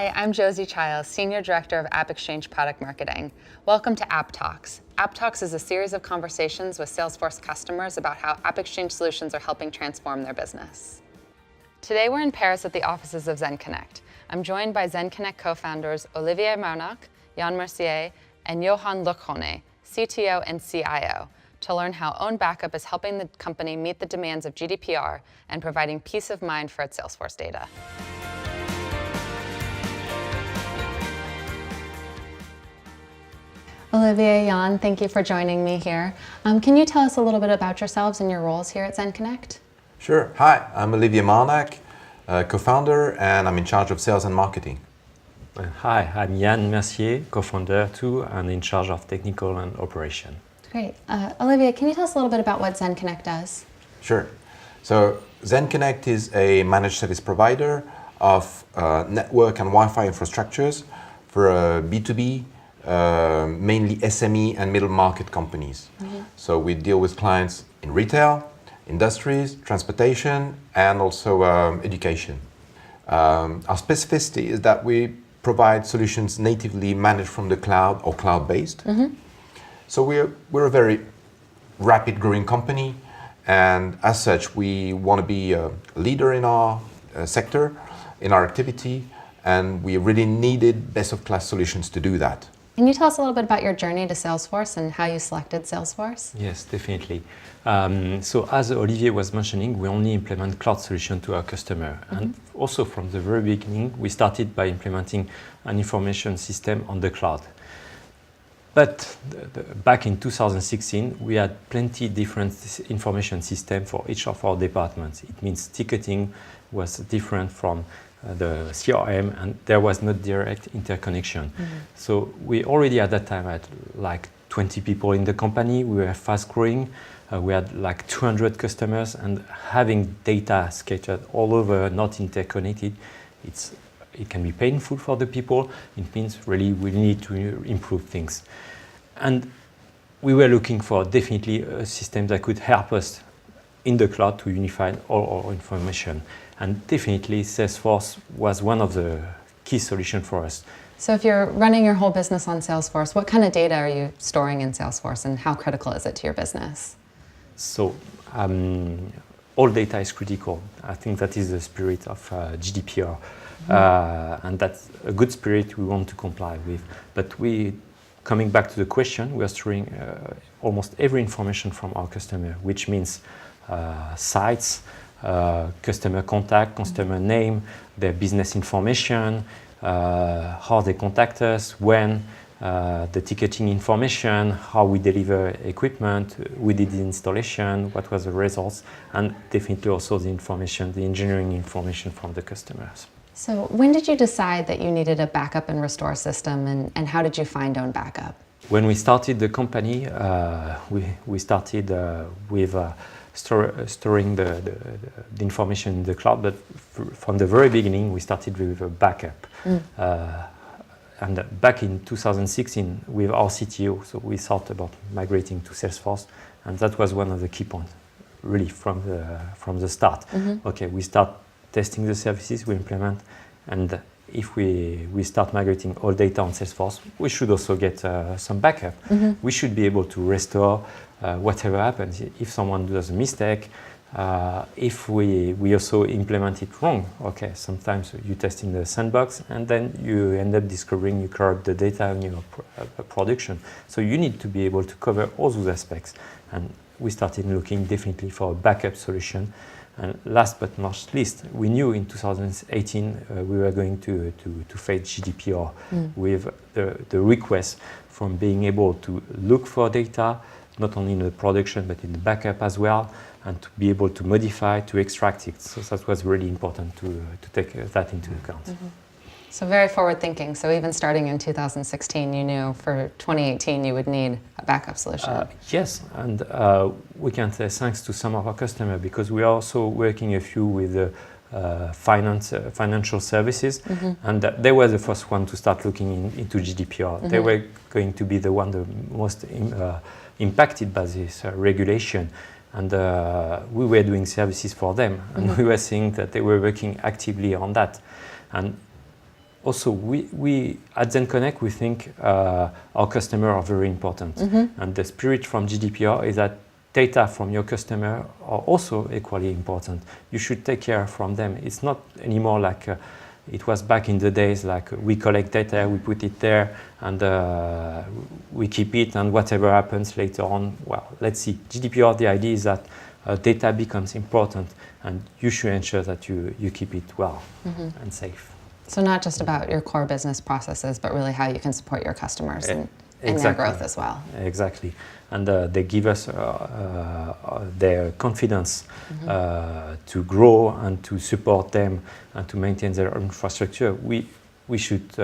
Hi, I'm Josie Chiles, Senior Director of AppExchange Product Marketing. Welcome to App Talks. App Talks is a series of conversations with Salesforce customers about how AppExchange solutions are helping transform their business. Today we're in Paris at the offices of Zenconnect. I'm joined by Zenconnect co-founders Olivier Marnac, Yann Mercier, and Johan Lecrone, CTO and CIO, to learn how OwnBackup is helping the company meet the demands of GDPR and providing peace of mind for its Salesforce data. Olivier, Yann, thank you for joining me here. Can you tell us a little bit about yourselves and your roles here at Zenconnect? Sure. Hi, I'm Olivier Marnac, co-founder, and I'm in charge of sales and marketing. Hi, I'm Yann Mercier, co-founder too, and in charge of technical and operation. Great. Olivier, can you tell us a little bit about what Zenconnect does? Sure. So Zenconnect is a managed service provider of network and Wi-Fi infrastructures for B2B, mainly SME and middle market companies. So we deal with clients in retail, industries, transportation, and also education. Our specificity is that we provide solutions natively managed from the cloud or cloud-based. So we're a very rapid growing company, and as such we want to be a leader in our sector, in our activity, and we really needed best of class solutions to do that. Can you tell us a little bit about your journey to Salesforce and how you selected Salesforce? Yes, definitely. So as Olivier was mentioning, we only implement cloud solution to our customer. And also from the very beginning, we started by implementing an information system on the cloud. But back in 2016, we had plenty different information system for each of our departments. It means ticketing was different from the CRM, and there was no direct interconnection. So we already at that time had like 20 people in the company. We were fast growing. We had like 200 customers, and having data scattered all over, not interconnected, it can be painful for the people. It means really we need to improve things. And we were looking for definitely a system that could help us in the cloud to unify all our information. And definitely Salesforce was one of the key solutions for us. So if you're running your whole business on Salesforce, what kind of data are you storing in Salesforce and how critical is it to your business? So all data is critical. I think that is the spirit of GDPR. And that's a good spirit we want to comply with. But coming back to the question, we are storing almost every information from our customer, which means sites, customer contact, customer name, their business information, how they contact us, when, the ticketing information, how we deliver equipment, we did the installation, what was the results, and definitely also the information, the engineering information from the customers. So when did you decide that you needed a backup and restore system, and how did you find OwnBackup? When we started the company, we started with storing the information in the cloud, but from the very beginning we started with a backup. And back in 2016 with our CTO, so we thought about migrating to Salesforce, and that was one of the key points, really from the start. Okay, we start testing the services we implement, and if we start migrating all data on Salesforce, we should also get some backup. We should be able to restore whatever happens. If someone does a mistake, if we also implement it wrong, okay, sometimes you test in the sandbox and then you end up discovering you corrupt the data in your production. So you need to be able to cover all those aspects. And we started looking definitely for a backup solution. And last but not least, we knew in 2018 we were going to face GDPR with the request from being able to look for data, not only in the production but in the backup as well, and to be able to modify, to extract it. So that was really important to take that into account. So very forward thinking. So even starting in 2016, you knew for 2018 you would need a backup solution. Yes, and we can say thanks to some of our customers, because we are also working a few with financial services, and they were the first one to start looking into GDPR. They were going to be the most impacted by this regulation. And we were doing services for them, and we were seeing that they were working actively on that. And also, we at Zenconnect, we think our customers are very important. And the spirit from GDPR is that data from your customer are also equally important. You should take care from them. It's not anymore like it was back in the days, like we collect data, we put it there, and we keep it, and whatever happens later on, well, let's see. GDPR, the idea is that data becomes important, and you should ensure that you keep it well and safe. So not just about your core business processes, but really how you can support your customers and their growth as well. Exactly. And they give us their confidence to grow and to support them and to maintain their infrastructure. We should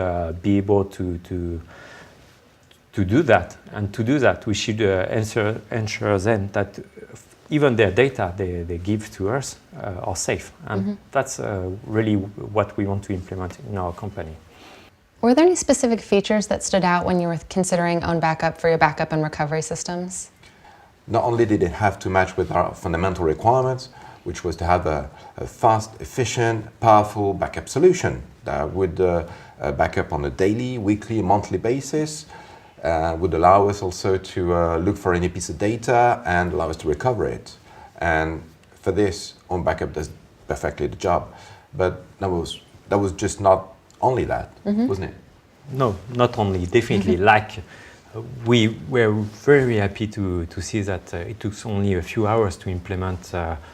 be able to do that. And to do that, we should ensure them that even their data they give to us are safe. And that's really what we want to implement in our company. Were there any specific features that stood out when you were considering OwnBackup for your backup and recovery systems? Not only did it have to match with our fundamental requirements, which was to have a fast, efficient, powerful backup solution that would back up on a daily, weekly, monthly basis, would allow us also to look for any piece of data and allow us to recover it. And for this, OwnBackup does perfectly the job. But that was just not only that, wasn't it? No, not only, definitely. Like, we were very happy to see that it took only a few hours to implement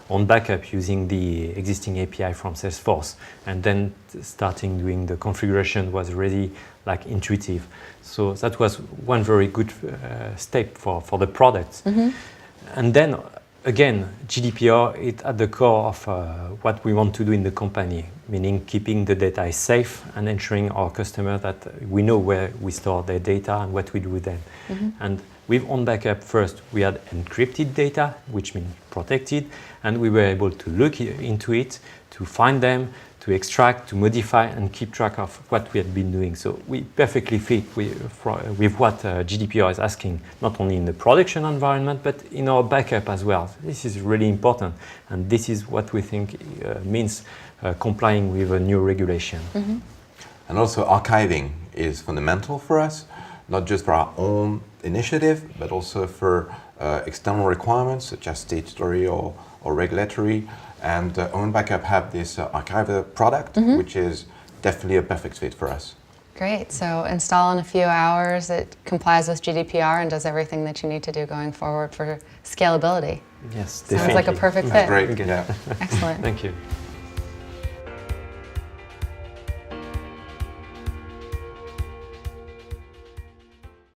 OwnBackup using the existing API from Salesforce, and then starting doing the configuration was really like intuitive. So that was one very good step for the product. And then again, GDPR is at the core of what we want to do in the company, meaning keeping the data safe and ensuring our customers that we know where we store their data and what we do with them. And with OwnBackup, first, we had encrypted data, which means protected, and we were able to look into it, to find them, to extract, to modify, and keep track of what we had been doing. So we perfectly fit with what GDPR is asking, not only in the production environment, but in our backup as well. This is really important, and this is what we think means complying with a new regulation. And also archiving is fundamental for us, not just for our own initiative, but also for external requirements such as statutory or regulatory. And OwnBackup have this archiver product, which is definitely a perfect fit for us. Great. So install in a few hours. It complies with GDPR and does everything that you need to do going forward for scalability. Yes, definitely. Sounds like a perfect fit. Great. Yeah. Excellent. Thank you.